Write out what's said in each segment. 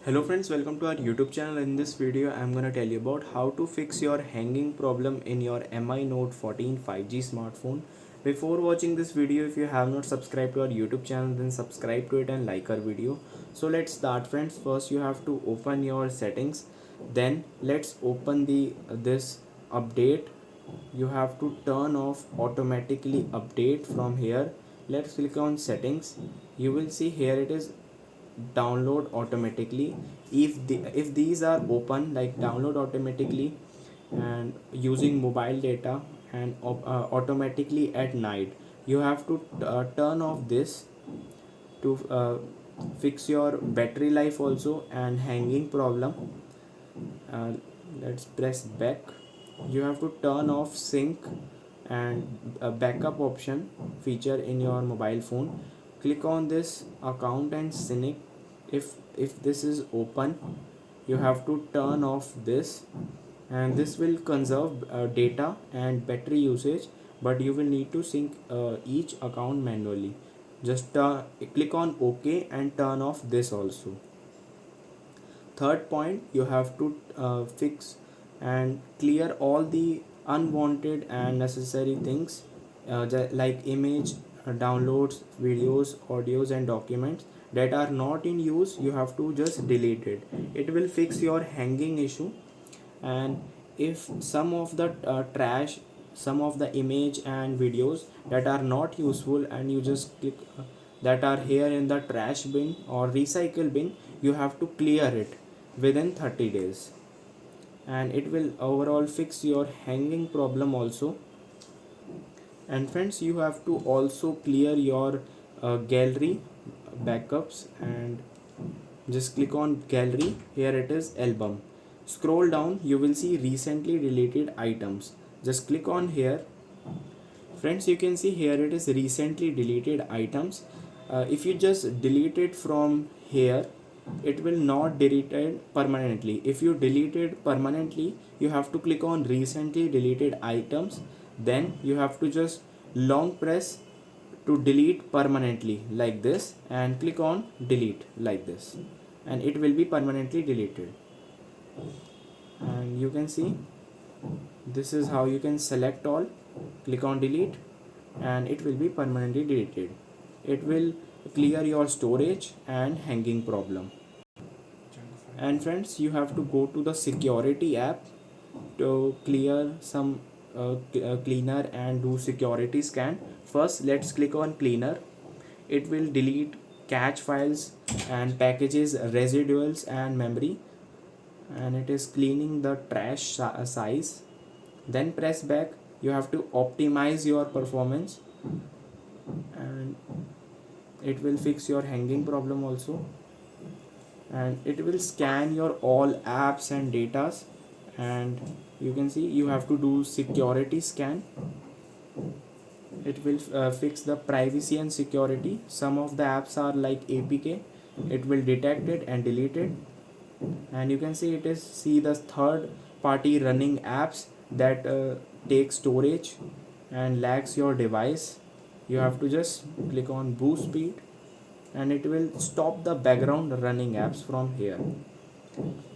Hello friends, welcome to our YouTube channel. In this video I'm gonna tell you about how to fix your hanging problem in your Mi Note 14 5G smartphone. Before watching this video, if you have not subscribed to our YouTube channel, then subscribe to it and like our video. So let's start friends. First you have to open your settings, then let's open the this update. You have to turn off automatically update from here. Let's click on settings. You will see here it is download automatically. If these are open, like download automatically and using mobile data and automatically at night, you have to turn off this to fix your battery life also and hanging problem. uh, let's press back. You have to turn off sync and a backup option feature in your mobile phone. Click on this account and sync. If this is open, you have to turn off this, and this will conserve data and battery usage, but you will need to sync each account manually. Just click on OK and turn off this also. Third point, you have to fix and clear all the unwanted and necessary things, like image downloads, videos, audios and documents that are not in use. You have to just delete it. It will fix your hanging issue. And if some of the trash, some of the image and videos that are not useful, and you just click that are here in the trash bin or recycle bin, you have to clear it within 30 days, and it will overall fix your hanging problem also. And friends, you have to also clear your gallery backups, and just click on gallery. Here it is album. Scroll down, you will see recently deleted items. Just click on here. Friends, you can see here it is recently deleted items. If you just delete it from here, it will not delete it permanently. If you delete it permanently, you have to click on recently deleted items. Then you have to just long press to delete permanently like this, and click on delete like this, and it will be permanently deleted. And you can see this is how you can select all, click on delete, and it will be permanently deleted. It will clear your storage and hanging problem. And friends, you have to go to the security app to clear some cleaner and do security scan. First let's click on cleaner. It will delete cache files and packages, residuals and memory, and it is cleaning the trash size. Then press back. You have to optimize your performance, and it will fix your hanging problem also. And it will scan your all apps and datas, and you can see you have to do security scan. It will fix the privacy and security. Some of the apps are like APK. It will detect it and delete it. And you can see it is see the third party running apps that take storage and lags your device. You have to just click on boost speed, and it will stop the background running apps from here.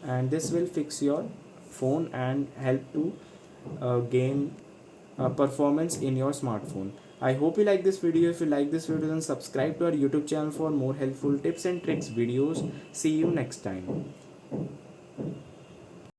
And this will fix your phone and help to gain performance in your smartphone. I hope you like this video. If you like this video, then subscribe to our YouTube channel for more helpful tips and tricks videos. See you next time.